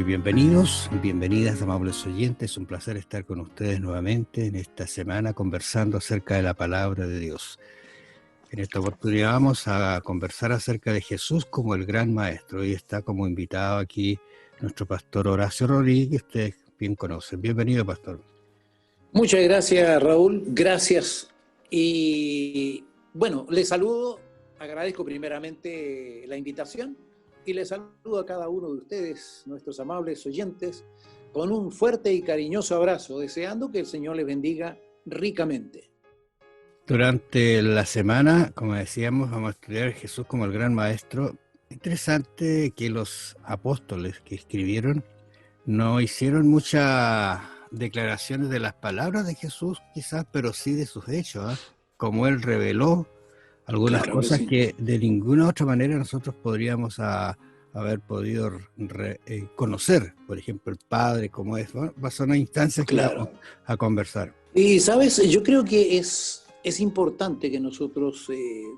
Muy bienvenidos, bienvenidas amables oyentes, un placer estar con ustedes nuevamente en esta semana conversando acerca de la palabra de Dios. En esta oportunidad vamos a conversar acerca de Jesús como el gran maestro. Hoy está como invitado aquí nuestro pastor Horacio Rodríguez, que ustedes bien conocen. Bienvenido, pastor. Muchas gracias, Raúl, gracias. Y bueno, les saludo, agradezco primeramente la invitación y les saludo a cada uno de ustedes, nuestros amables oyentes, con un fuerte y cariñoso abrazo, deseando que el Señor les bendiga ricamente. Durante la semana, como decíamos, vamos a estudiar a Jesús como el gran maestro. Interesante que los apóstoles que escribieron no hicieron muchas declaraciones de las palabras de Jesús, quizás, pero sí de sus hechos, como él reveló algunas cosas que de ninguna otra manera nosotros podríamos haber podido conocer. Por ejemplo, el Padre, como es. Bueno, son las instancias que vamos a conversar. Y, ¿sabes? Yo creo que es importante que nosotros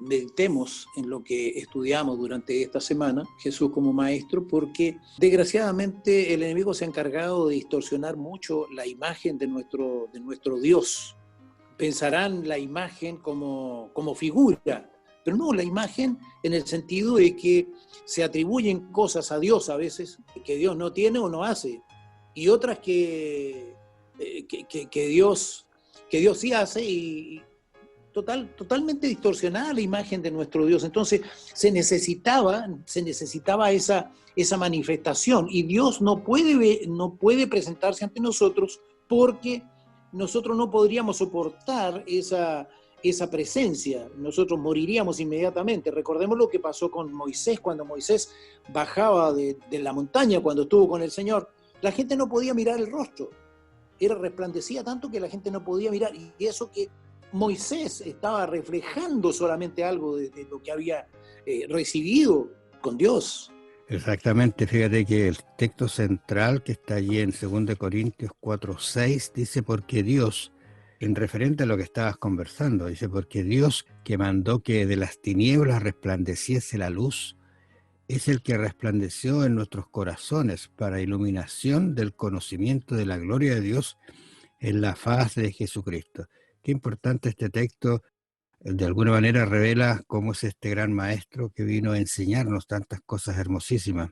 meditemos en lo que estudiamos durante esta semana, Jesús como maestro, porque desgraciadamente el enemigo se ha encargado de distorsionar mucho la imagen de nuestro Dios. Pensarán la imagen como figura, pero no, la imagen en el sentido de que se atribuyen cosas a Dios a veces que Dios no tiene o no hace, y otras que Dios sí hace, y totalmente distorsionada la imagen de nuestro Dios. Entonces se necesitaba esa manifestación, y Dios no puede presentarse ante nosotros porque nosotros no podríamos soportar esa presencia, nosotros moriríamos inmediatamente. Recordemos lo que pasó con Moisés, cuando Moisés bajaba de la montaña, cuando estuvo con el Señor, la gente no podía mirar el rostro, resplandecía tanto que la gente no podía mirar, y eso que Moisés estaba reflejando solamente algo de lo que había recibido con Dios. Exactamente, fíjate que el texto central que está allí en 2 Corintios 4:6 dice: porque Dios, en referente a lo que estabas conversando, dice: porque Dios, que mandó que de las tinieblas resplandeciese la luz, es el que resplandeció en nuestros corazones para iluminación del conocimiento de la gloria de Dios en la faz de Jesucristo. Qué importante este texto. De alguna manera revela cómo es este gran maestro que vino a enseñarnos tantas cosas hermosísimas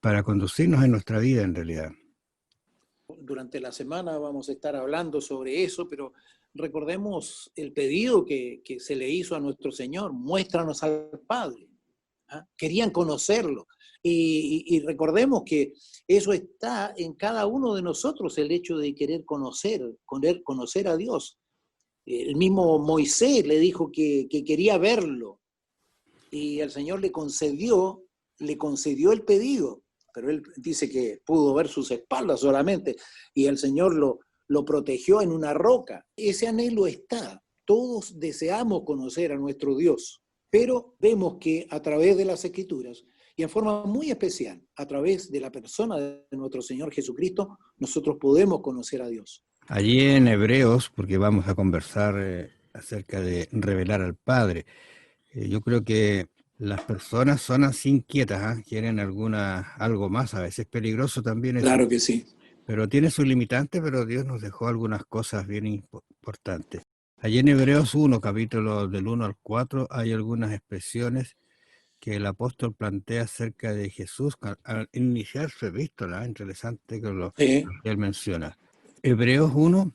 para conducirnos en nuestra vida en realidad. Durante la semana vamos a estar hablando sobre eso, pero recordemos el pedido que se le hizo a nuestro Señor: muéstranos al Padre. ¿Ah? Querían conocerlo. Y recordemos que eso está en cada uno de nosotros, el hecho de querer conocer a Dios. El mismo Moisés le dijo que quería verlo, y el Señor le concedió el pedido, pero él dice que pudo ver sus espaldas solamente, y el Señor lo protegió en una roca. Ese anhelo está. Todos deseamos conocer a nuestro Dios, pero vemos que a través de las Escrituras, y en forma muy especial, a través de la persona de nuestro Señor Jesucristo, nosotros podemos conocer a Dios. Allí en Hebreos, porque vamos a conversar acerca de revelar al Padre, yo creo que las personas son así inquietas, quieren algo más, a veces peligroso también eso. Claro que sí. Pero tiene sus limitantes, pero Dios nos dejó algunas cosas bien importantes. Allí en Hebreos 1, capítulo del 1 al 4, hay algunas expresiones que el apóstol plantea acerca de Jesús al iniciar su epístola. Interesante que lo que él menciona. Hebreos 1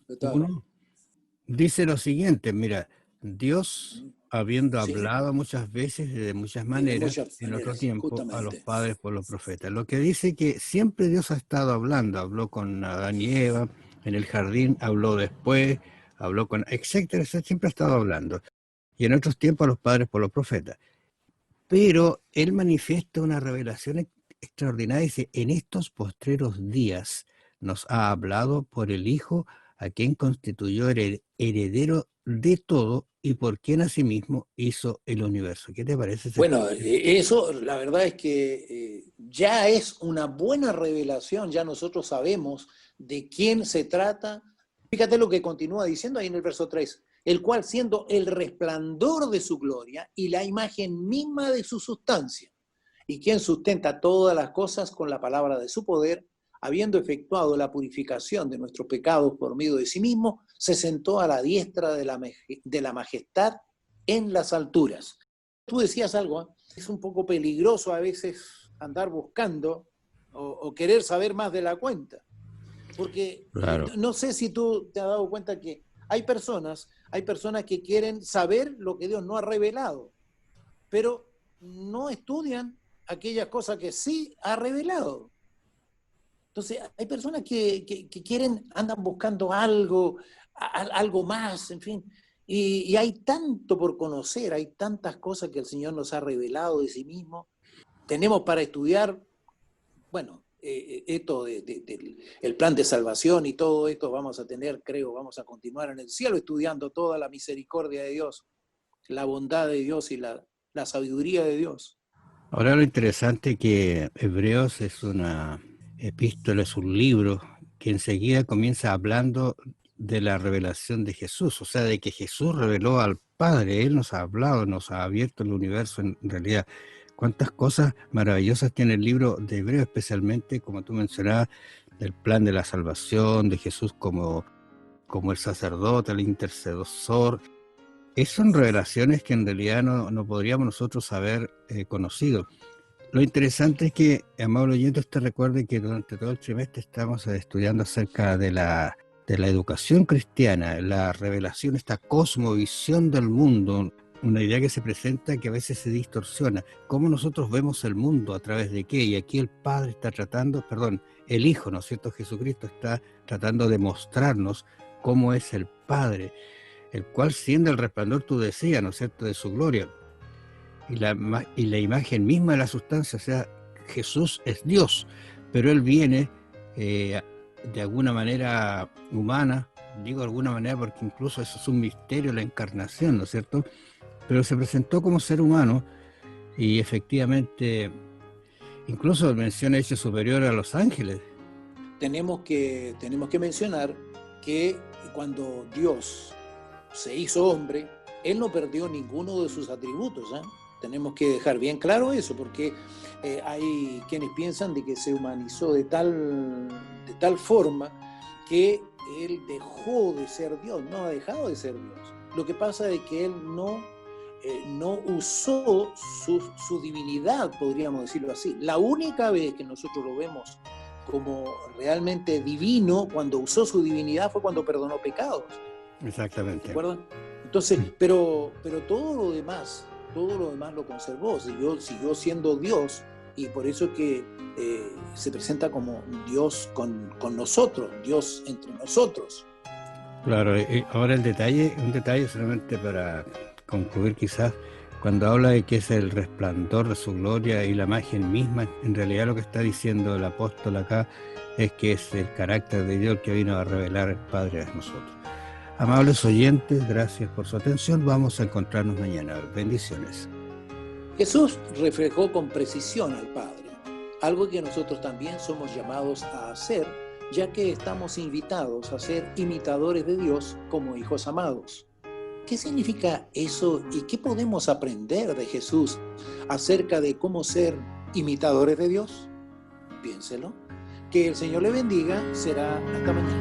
dice lo siguiente: mira, Dios, habiendo hablado muchas veces y de muchas maneras en otro tiempo a los padres por los profetas. Lo que dice que siempre Dios ha estado hablando. Habló con Adán y Eva en el jardín, habló después, habló con etcétera, siempre ha estado hablando. Y en otros tiempos a los padres por los profetas. Pero él manifiesta una revelación extraordinaria. Dice: en estos postreros días nos ha hablado por el Hijo, a quien constituyó heredero de todo y por quien asimismo hizo el universo. ¿Qué te parece? Bueno, eso la verdad es que ya es una buena revelación, ya nosotros sabemos de quién se trata. Fíjate lo que continúa diciendo ahí en el verso 3: el cual, siendo el resplandor de su gloria y la imagen misma de su sustancia, y quien sustenta todas las cosas con la palabra de su poder, habiendo efectuado la purificación de nuestros pecados por medio de sí mismo, se sentó a la diestra de la majestad en las alturas. Tú decías algo, ¿eh? Es un poco peligroso a veces andar buscando o querer saber más de la cuenta, porque Claro. no sé si tú te has dado cuenta que hay personas que quieren saber lo que Dios no ha revelado, pero no estudian aquellas cosas que sí ha revelado. Entonces, hay personas que quieren, andan buscando algo, algo más, en fin, y hay tanto por conocer, hay tantas cosas que el Señor nos ha revelado de sí mismo. Tenemos para estudiar, bueno, esto el plan de salvación y todo esto vamos a tener, creo, vamos a continuar en el cielo estudiando toda la misericordia de Dios, la bondad de Dios y la sabiduría de Dios. Ahora lo interesante es que Hebreos es una epístola, es un libro que enseguida comienza hablando de la revelación de Jesús, o sea, de que Jesús reveló al Padre. Él nos ha hablado, nos ha abierto el universo en realidad. Cuántas cosas maravillosas tiene el libro de Hebreos, especialmente, como tú mencionabas, del plan de la salvación, de Jesús como el sacerdote, el intercesor. Son revelaciones que en realidad no podríamos nosotros haber conocido. Lo interesante es que, amable oyente, usted recuerde que durante todo el trimestre estamos estudiando acerca de la educación cristiana, la revelación, esta cosmovisión del mundo, una idea que se presenta que a veces se distorsiona. ¿Cómo nosotros vemos el mundo? ¿A través de qué? Y aquí el Padre está el Hijo, ¿no es cierto? Jesucristo está tratando de mostrarnos cómo es el Padre, el cual siendo el resplandor, tú decías, ¿no es cierto?, de su gloria. Y la imagen misma de la sustancia, o sea, Jesús es Dios, pero Él viene de alguna manera humana, digo de alguna manera porque incluso eso es un misterio, la encarnación, ¿no es cierto? Pero se presentó como ser humano y efectivamente, incluso menciona hecho superior a los ángeles. Tenemos que mencionar que cuando Dios se hizo hombre, Él no perdió ninguno de sus atributos, ¿eh? Tenemos que dejar bien claro eso, porque hay quienes piensan de que se humanizó de tal forma que Él dejó de ser Dios. No ha dejado de ser Dios. Lo que pasa es que Él no usó su divinidad, podríamos decirlo así. La única vez que nosotros lo vemos como realmente divino, cuando usó su divinidad, fue cuando perdonó pecados. Exactamente. ¿De acuerdo? Entonces, pero todo lo demás lo conservó, siguió siendo Dios, y por eso que se presenta como Dios con nosotros, Dios entre nosotros. Claro, ahora un detalle solamente para concluir quizás, cuando habla de que es el resplandor de su gloria y la imagen misma, en realidad lo que está diciendo el apóstol acá es que es el carácter de Dios que vino a revelar el Padre a nosotros. Amables oyentes, gracias por su atención. Vamos a encontrarnos mañana. Bendiciones. Jesús reflejó con precisión al Padre, algo que nosotros también somos llamados a hacer, ya que estamos invitados a ser imitadores de Dios como hijos amados. ¿Qué significa eso y qué podemos aprender de Jesús acerca de cómo ser imitadores de Dios? Piénselo. Que el Señor le bendiga. Será hasta mañana.